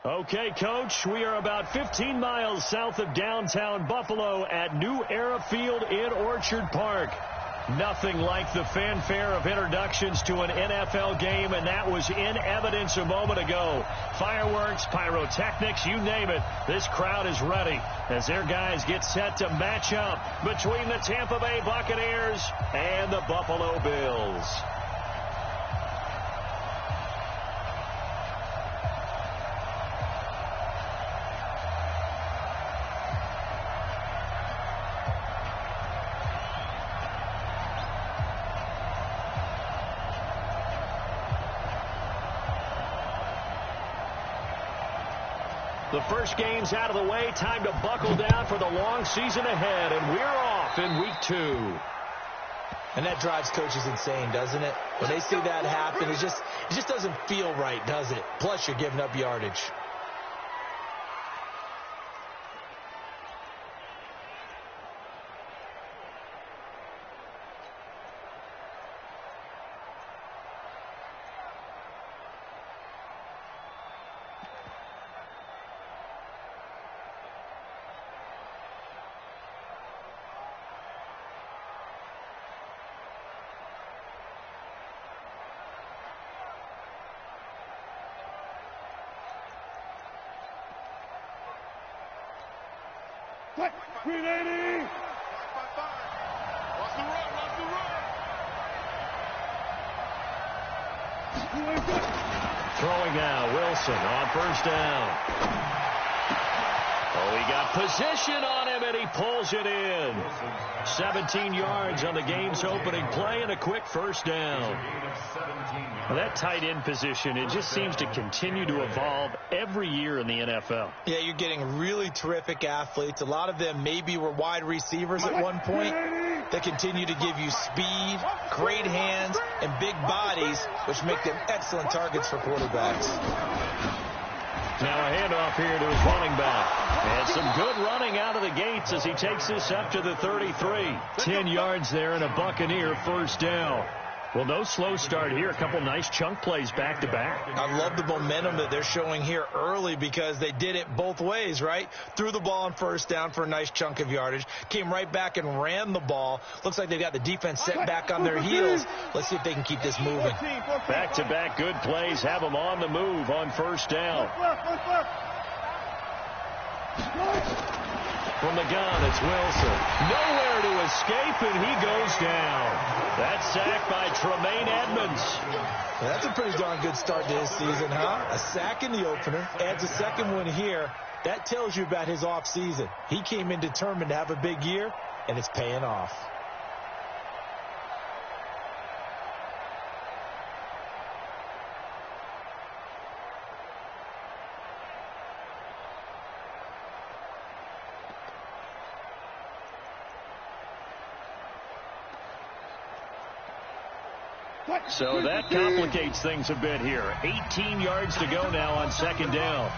Okay, Coach, we are about 15 miles south of downtown Buffalo at New Era Field in Orchard Park. Nothing like the fanfare of introductions to an NFL game, and that was in evidence a moment ago. Fireworks, pyrotechnics, you name it. This crowd is ready as their guys get set to match up between the Tampa Bay Buccaneers and the Buffalo Bills. The first game's out of the way. Time to buckle down for the long season ahead, and we're off in week 2. And that drives coaches insane, doesn't it? When they see that happen, it just doesn't feel right, does it? Plus, you're giving up yardage. Green 80! Watch the run, Throwing now, Wilson on first down. Oh, he got position on him, and he pulls it in. 17 yards on the game's opening play and a quick first down. Well, that tight end position, it just seems to continue to evolve every year in the NFL. Yeah, you're getting really terrific athletes. A lot of them maybe were wide receivers at one point. They continue to give you speed, great hands, and big bodies, which make them excellent targets for quarterbacks. Now a handoff here to his running back. And some good running out of the gates as he takes this up to the 33. 10 yards there and a Buccaneer first down. Well, no slow start here. A couple nice chunk plays back-to-back. I love the momentum that they're showing here early because they did it both ways, right? Threw the ball on first down for a nice chunk of yardage. Came right back and ran the ball. Looks like they've got the defense set back on their heels. Let's see if they can keep this moving. Back-to-back good plays have them on the move on first down. From the gun, it's Wilson. Nowhere to escape, and he goes down. That's sacked by Tremaine Edmonds. That's a pretty darn good start to his season, huh? A sack in the opener, adds a second one here. That tells you about his offseason. He came in determined to have a big year, and it's paying off. So that complicates things a bit here. 18 yards to go now on second down.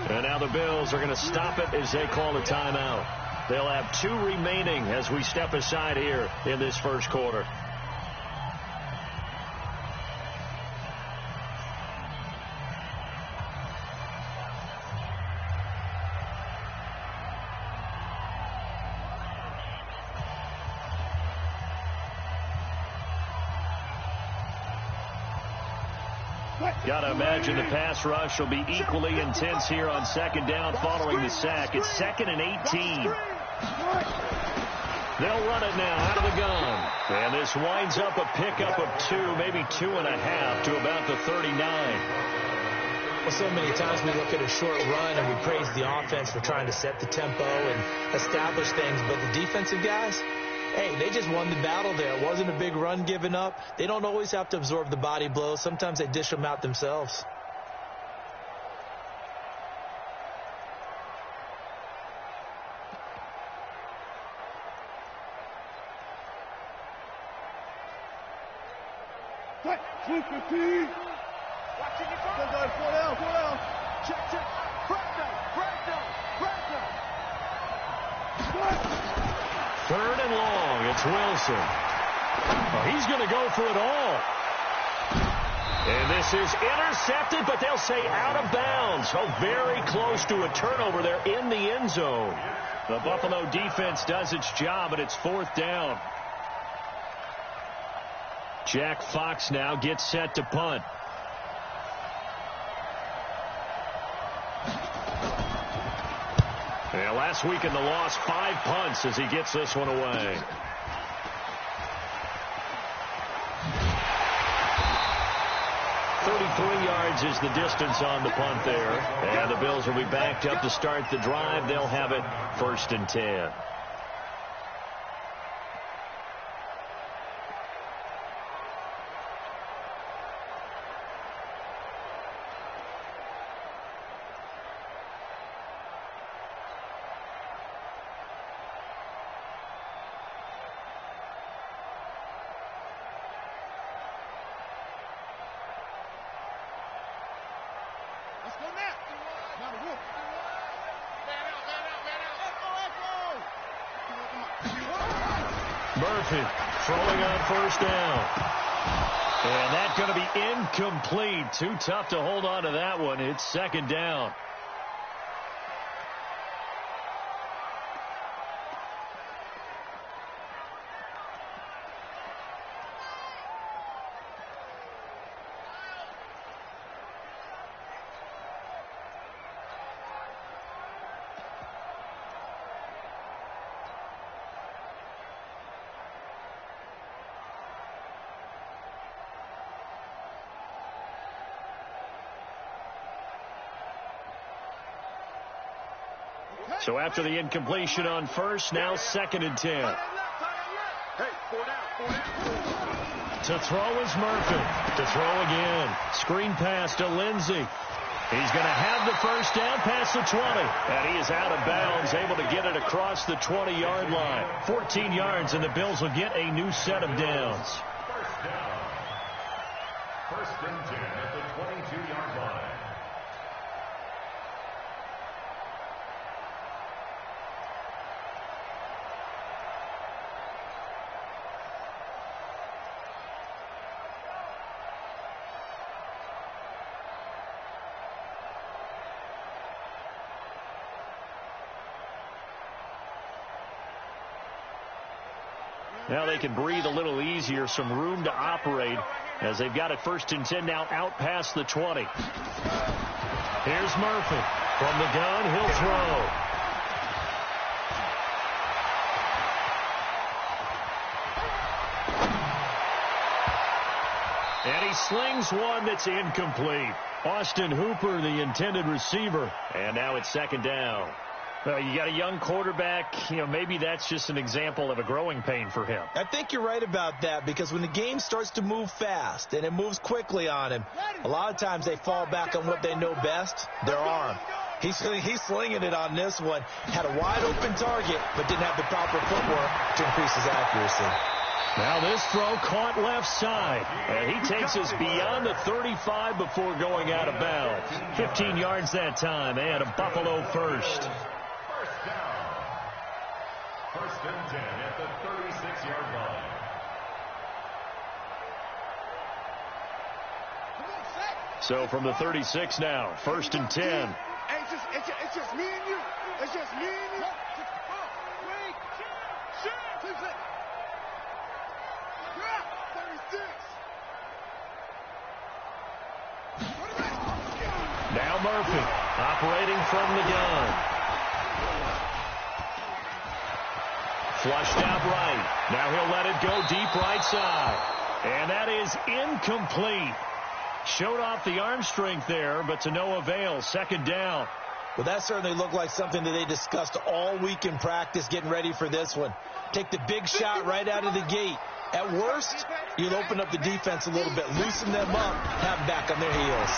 And now the Bills are going to stop it as they call a timeout. They'll have 2 remaining as we step aside here in this first quarter. Got to imagine the pass rush will be equally intense here on second down following the sack. It's 2nd and 18. They'll run it now out of the gun. And this winds up a pickup of 2, maybe 2.5 to about the 39. Well, so many times we look at a short run and we praise the offense for trying to set the tempo and establish things. But the defensive guys, hey, they just won the battle there. It wasn't a big run given up. They don't always have to absorb the body blows. Sometimes they dish them out themselves. Third and long, it's Wilson. Oh, he's going to go for it all. And this is intercepted, but they'll say out of bounds. Oh, very close to a turnover there in the end zone. The Buffalo defense does its job, and it's 4th down. Jack Fox now gets set to punt. Yeah, last week in the loss, 5 punts as he gets this one away. Yards is the distance on the punt there. And the Bills will be backed up to start the drive. They'll have it 1st and 10. Murphy throwing on 1st down. And that's going to be incomplete. Too tough to hold on to that one. It's 2nd down. So after the incompletion on 1st, now 2nd and 10. To throw is Murphy. To throw again. Screen pass to Lindsey. He's going to have the 1st down past the 20. And he is out of bounds, able to get it across the 20-yard line. 14 yards, and the Bills will get a new set of downs. 1st and 10 at the 22-yard line. Now they can breathe a little easier, some room to operate as they've got it 1st and 10 now out past the 20. Here's Murphy. From the gun, he'll throw. And he slings one that's incomplete. Austin Hooper, the intended receiver. And now it's 2nd down. You got a young quarterback, maybe that's just an example of a growing pain for him. I think you're right about that, because when the game starts to move fast and it moves quickly on him, a lot of times they fall back on what they know best, their arm. He's slinging it on this one. Had a wide open target, but didn't have the proper footwork to increase his accuracy. Now this throw caught left side. And he takes us beyond the 35 before going out of bounds. 15 yards that time, and a Buffalo 1st. 1st and 10 at the 36-yard line. So from the 36 now, 1st and 10. Hey, it's just me and you. It's just me and you. Wait. Now Murphy operating from the gun. Flushed out right. Now he'll let it go deep right side. And that is incomplete. Showed off the arm strength there, but to no avail. 2nd down. Well, that certainly looked like something that they discussed all week in practice getting ready for this one. Take the big shot right out of the gate. At worst, you'll open up the defense a little bit, loosen them up, have them back on their heels.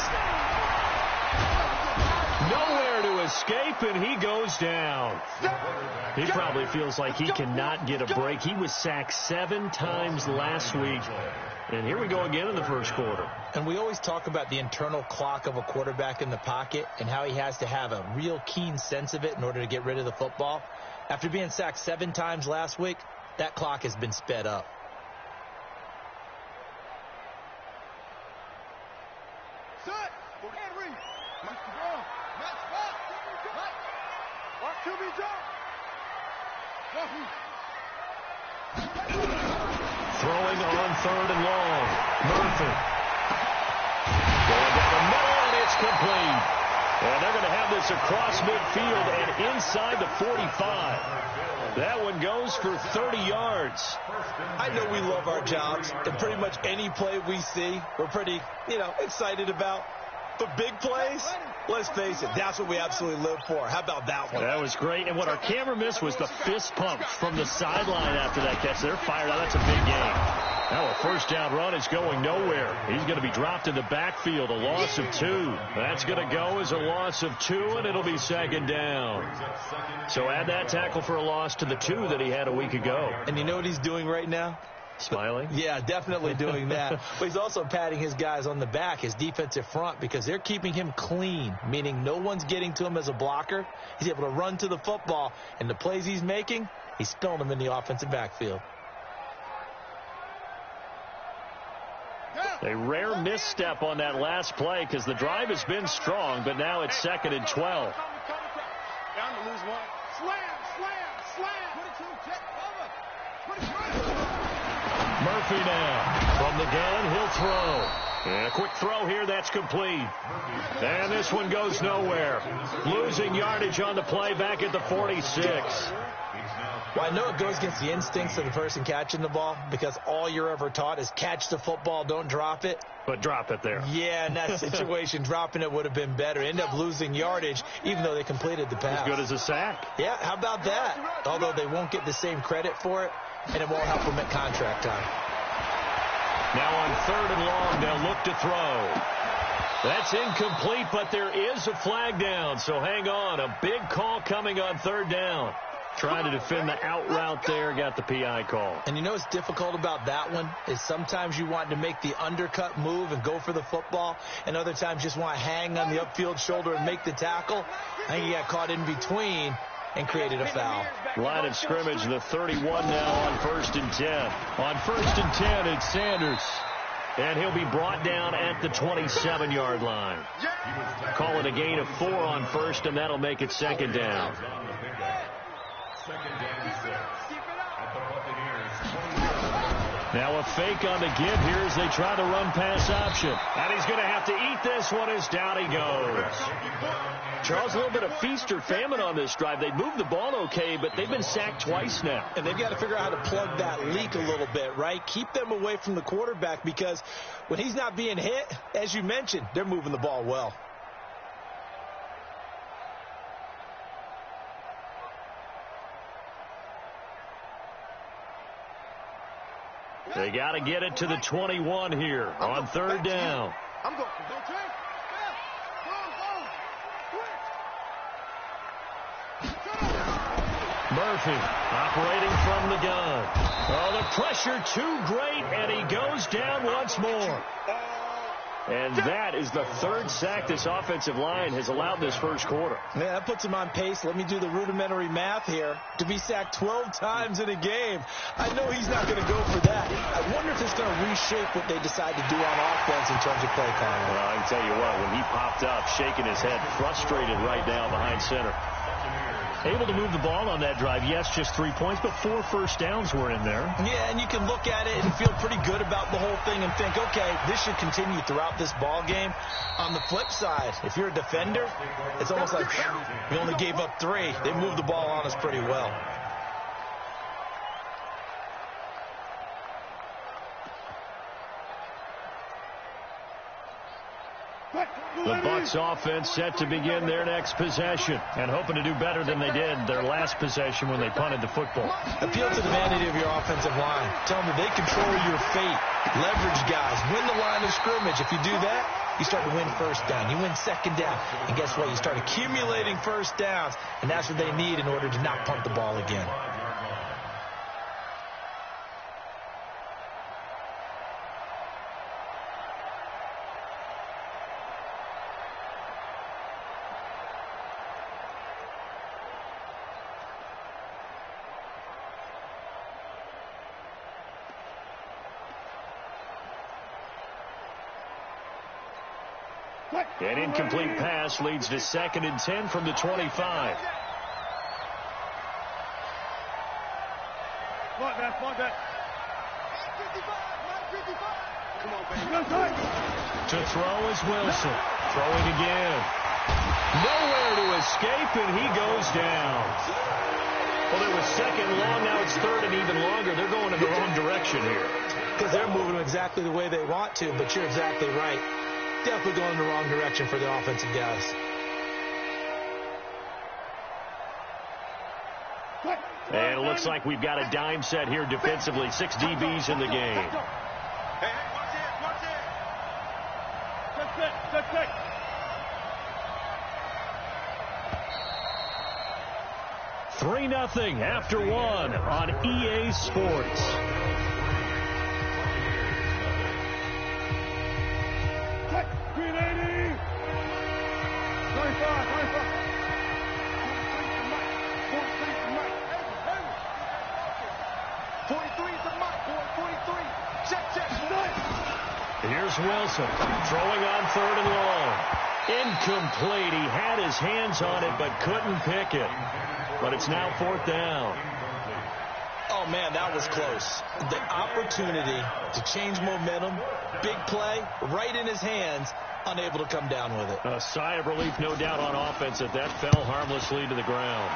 Nowhere to escape, and he goes down. He probably feels like he cannot get a break. He was sacked 7 times last week. And here we go again in the 1st quarter. And we always talk about the internal clock of a quarterback in the pocket and how he has to have a real keen sense of it in order to get rid of the football. After being sacked 7 times last week, that clock has been sped up. Throwing on 3rd and long. Murphy. Going down the middle, and it's complete. And they're going to have this across midfield and inside the 45. That one goes for 30 yards. I know we love our jobs, and pretty much any play we see, we're pretty, excited about. But big plays, let's face it, that's what we absolutely live for. How about that one? That was great. And what our camera missed was the fist pump from the sideline after that catch. They're fired out. That's a big game. Now a first down run is going nowhere. He's going to be dropped in the backfield, a loss of 2. That's going to go as a loss of 2, and it'll be 2nd down. So add that tackle for a loss to the 2 that he had a week ago. And you know what he's doing right now? Smiling? Yeah, definitely doing that. But he's also patting his guys on the back, his defensive front, because they're keeping him clean, meaning no one's getting to him as a blocker. He's able to run to the football, and the plays he's making, he's spilling them in the offensive backfield. A rare misstep on that last play because the drive has been strong, but now it's 2nd and 12. Down to lose one. Slam. Murphy now from the gun. He'll throw. And a quick throw here. That's complete. And this one goes nowhere. Losing yardage on the play back at the 46. Well, I know it goes against the instincts of the person catching the ball because all you're ever taught is catch the football, don't drop it. But drop it there. Yeah, in that situation, dropping it would have been better. End up losing yardage, even though they completed the pass. As good as a sack. Yeah, how about that? Although they won't get the same credit for it, and it won't help them at contract time. Now on 3rd and long, they'll look to throw. That's incomplete, but there is a flag down, so hang on. A big call coming on 3rd down. Trying to defend the out route there, got the PI call. And you know what's difficult about that one is sometimes you want to make the undercut move and go for the football, and other times just want to hang on the upfield shoulder and make the tackle. I think he got caught in between and created a foul. Line of scrimmage, the 31 now on 1st and 10. On 1st and 10, it's Sanders. And he'll be brought down at the 27-yard line. Call it a gain of 4 on 1st, and that'll make it 2nd down. 2nd down 6 at the Buccaneers. Now a fake on the give here as they try to run pass option. And he's going to have to eat this one as down he goes. Charles, a little bit of feast or famine on this drive. They moved the ball okay, but they've been sacked twice now. And they've got to figure out how to plug that leak a little bit, right? Keep them away from the quarterback because when he's not being hit, as you mentioned, they're moving the ball well. They got to get it to the 21 here on 3rd down. I'm going. Murphy operating from the gun. Oh, the pressure too great, and he goes down once more. And that is the 3rd sack this offensive line has allowed this first quarter. Man, that puts him on pace. Let me do the rudimentary math here. To be sacked 12 times in a game. I know he's not going to go for that. I wonder if it's going to reshape what they decide to do on offense in terms of play calling. Well, I can tell you what, when he popped up, shaking his head, frustrated right now behind center. Able to move the ball on that drive. Yes, just 3 points, but 4 first downs were in there. Yeah, and you can look at it and feel pretty good about the whole thing and think, okay, this should continue throughout this ball game. On the flip side, if you're a defender, it's almost like we only gave up 3. They moved the ball on us pretty well. The Bucs offense set to begin their next possession and hoping to do better than they did their last possession when they punted the football. Appeal to the vanity of your offensive line. Tell them that they control your fate. Leverage guys. Win the line of scrimmage. If you do that, you start to win first down. You win second down. And guess what? You start accumulating first downs. And that's what they need in order to not punt the ball again. An incomplete pass leads to 2nd and 10 from the 25. Come on, baby. To throw is Wilson. Throwing again. Nowhere to escape, and he goes down. Well, it was second long. Now it's third and even longer. They're going in the wrong direction here. Because they're moving exactly the way they want to, but you're exactly right. Definitely going in the wrong direction for the offensive guys. And it looks like we've got a dime set here defensively. 6 DBs in the game. Hey, watch it, watch it. Just it. 3-0 after 1 on EA Sports. Green 80. 95. 43 is the mark, boy. 43. Check. Here's Wilson throwing on third and long. Incomplete. He had his hands on it but couldn't pick it. But it's now fourth down. Oh, man, that was close. The opportunity to change momentum, big play, right in his hands, unable to come down with it. A sigh of relief, no doubt, on offense that fell harmlessly to the ground.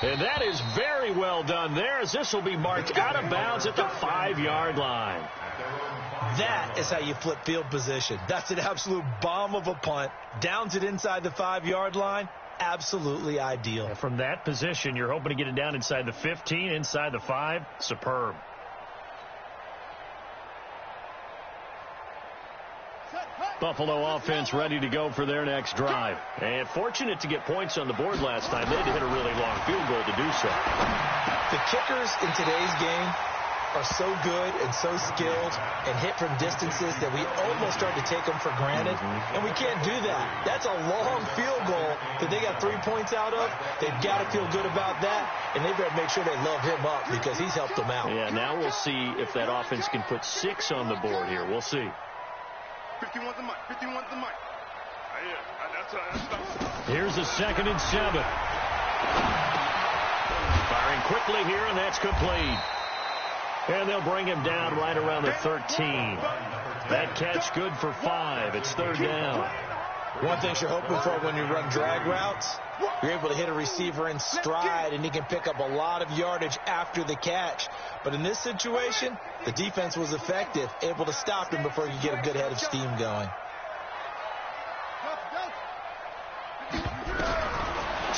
And that is very well done there, as this will be marked out of bounds at the 5-yard line. That is how you flip field position. That's an absolute bomb of a punt. Downs it inside the 5-yard line. Absolutely ideal. And from that position, you're hoping to get it down inside the 15, inside the 5. Superb. Buffalo offense ready to go for their next drive. And fortunate to get points on the board last time. They had to hit a really long field goal to do so. The kickers in today's game are so good and so skilled and hit from distances that we almost start to take them for granted. And we can't do that. That's a long field goal that they got 3 points out of. They've got to feel good about that. And they better make sure they love him up because he's helped them out. Yeah, now we'll see if that offense can put 6 on the board here. We'll see. 51's the mic. 51's the mic. Here's a 2nd and 7. Firing quickly here, and that's complete. And they'll bring him down right around the 13. That catch good for 5. It's third down. One thing you're hoping for when you run drag routes, you're able to hit a receiver in stride, and he can pick up a lot of yardage after the catch. But in this situation, the defense was effective, able to stop him before you get a good head of steam going.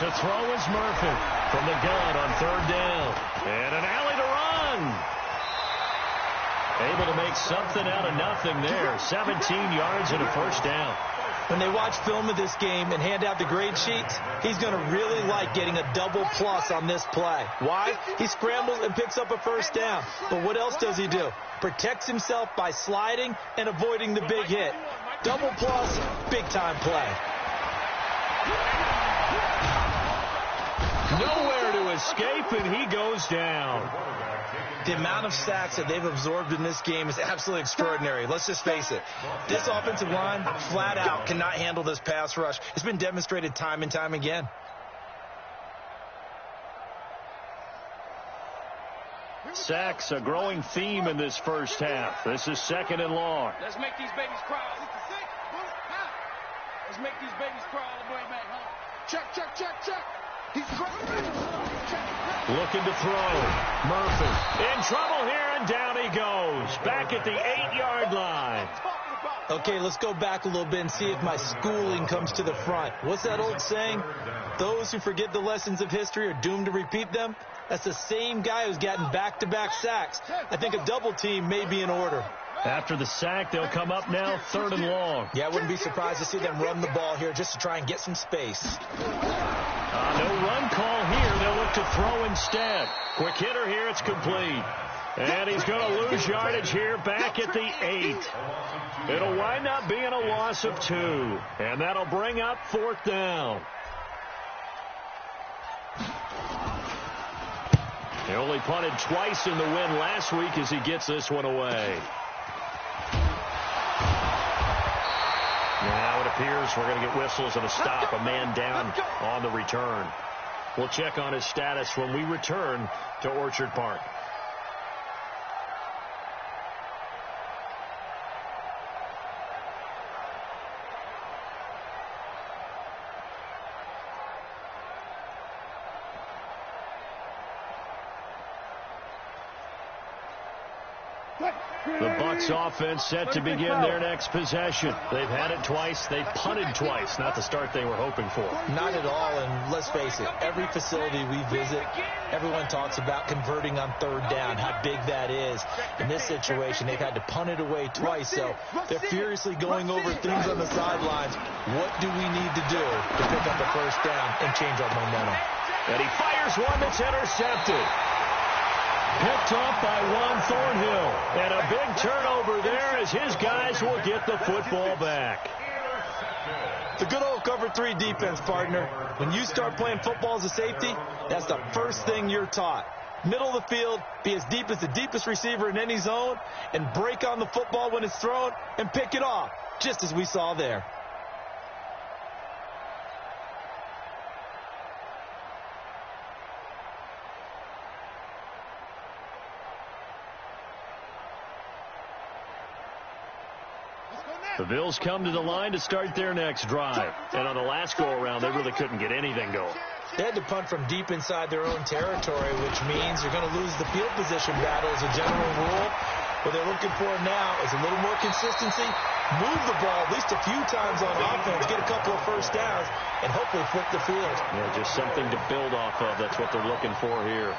To throw is Murphy from the gun on third down. And an alley to run. Able to make something out of nothing there. 17 yards and a first down. When they watch film of this game and hand out the grade sheets, he's going to really like getting a double plus on this play. Why? He scrambles and picks up a first down. But what else does he do? Protects himself by sliding and avoiding the big hit. Double plus, big-time play. Nowhere to escape, and he goes down. The amount of sacks that they've absorbed in this game is absolutely extraordinary. Let's just face it. This offensive line, flat out, cannot handle this pass rush. It's been demonstrated time and time again. Sacks, a growing theme in this first half. This is 2nd and long. Let's make these babies cry. Let's make these babies cry all the way back home. Check. He's crying. Looking to throw. Murphy in trouble here, and down he goes. Back at the 8-yard line. Okay, let's go back a little bit and see if my schooling comes to the front. What's that old saying? Those who forget the lessons of history are doomed to repeat them. That's the same guy who's gotten back-to-back sacks. I think a double team may be in order. After the sack, they'll come up now 3rd and long. Yeah, I wouldn't be surprised to see them run the ball here just to try and get some space. No run call here. They'll look to throw instead. Quick hitter here. It's complete. And he's going to lose yardage here back at the 8. It'll wind up being a loss of 2. And that'll bring up 4th down. He only punted twice in the win last week as he gets this one away. Now it appears we're going to get whistles and a stop, a man down on the return. We'll check on his status when we return to Orchard Park. The Bucs offense set to begin their next possession. They've had it twice. They've punted twice. Not the start they were hoping for. Not at all, and let's face it, every facility we visit, everyone talks about converting on third down, how big that is. In this situation, they've had to punt it away twice, so they're furiously going over things on the sidelines. What do we need to do to pick up a first down and change our momentum? And he fires one that's intercepted. Picked off by Juan Thornhill. And a big turnover there as his guys will get the football back. The good old cover 3 defense, partner. When you start playing football as a safety, that's the first thing you're taught. Middle of the field, be as deep as the deepest receiver in any zone, and break on the football when it's thrown and pick it off, just as we saw there. The Bills come to the line to start their next drive. And on the last go-around, they really couldn't get anything going. They had to punt from deep inside their own territory, which means you're going to lose the field position battle as a general rule. What they're looking for now is a little more consistency, move the ball at least a few times on offense, get a couple of first downs, and hopefully flip the field. Yeah, just something to build off of. That's what they're looking for here.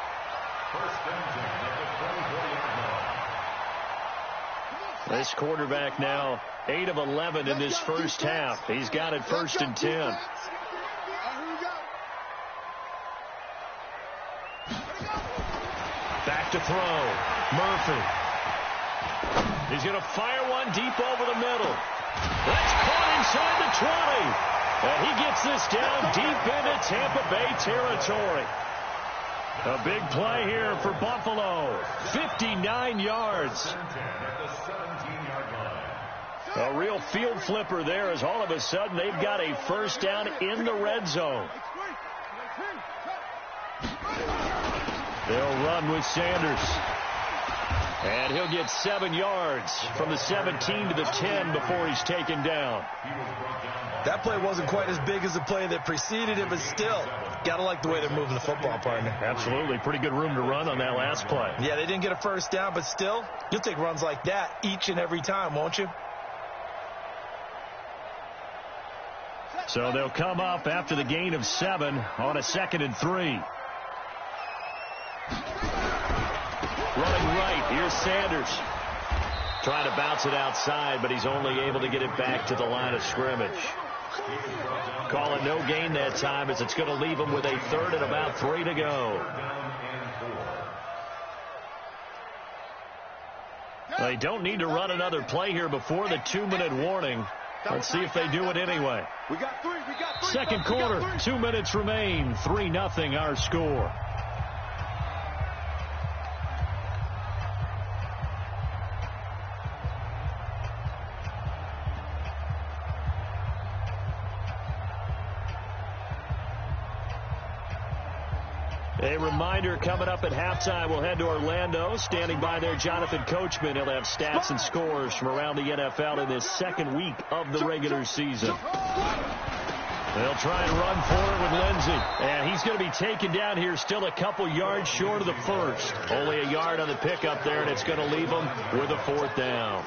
This quarterback now 8 of 11 in this first half. He's got it 1st and 10. Back to throw. Murphy. He's going to fire one deep over the middle. That's caught inside the 20. And he gets this down deep into Tampa Bay territory. A big play here for Buffalo. 59 yards. A real field flipper there as all of a sudden they've got a first down in the red zone. They'll run with Sanders. And he'll get 7 yards from the 17 to the 10 before he's taken down. That play wasn't quite as big as the play that preceded it, but still, got to like the way they're moving the football, partner. Absolutely. Pretty good room to run on that last play. Yeah, they didn't get a first down, but still, you'll take runs like that each and every time, won't you? So they'll come up after the gain of 7 on a 2nd and 3. Running right, here's Sanders. Trying to bounce it outside, but he's only able to get it back to the line of scrimmage. Call it no gain that time as it's going to leave him with a 3rd and about 3 to go. They don't need to run another play here before the 2-minute warning. Let's see if they do it anyway. We got three. Second quarter, 2 minutes remain. 3-0 our score. A reminder, coming up at halftime, we'll head to Orlando. Standing by there, Jonathan Coachman. He'll have stats and scores from around the NFL in this 2nd week of the regular season. They'll try and run for it with Lindsey. And he's going to be taken down here still a couple yards short of the 1st. Only a yard on the pickup there, and it's going to leave him with a 4th down.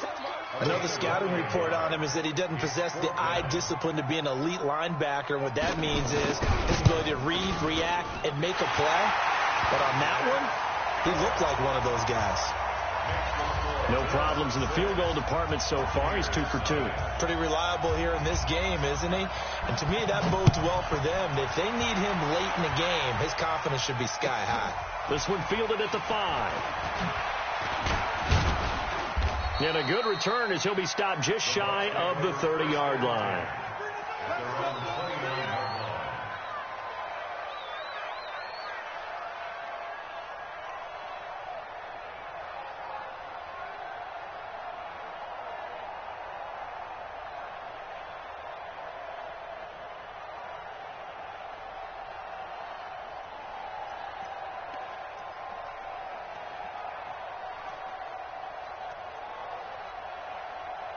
I know the scouting report on him is that he doesn't possess the eye discipline to be an elite linebacker. And what that means is his ability to read, react, and make a play. But on that one, he looked like one of those guys. No problems in the field goal department so far. He's 2 for 2. Pretty reliable here in this game, isn't he? And to me, that bodes well for them. If they need him late in the game, his confidence should be sky high. This one fielded at the 5. And a good return as he'll be stopped just shy of the 30-yard line.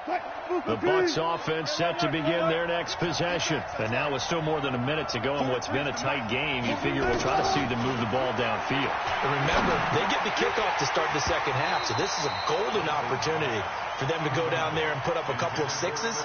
The Bucs offense set to begin their next possession. And now with still more than a minute to go in what's been a tight game, you figure we'll try to see them move the ball downfield. And remember, they get the kickoff to start the second half, so this is a golden opportunity for them to go down there and put up a couple of sixes.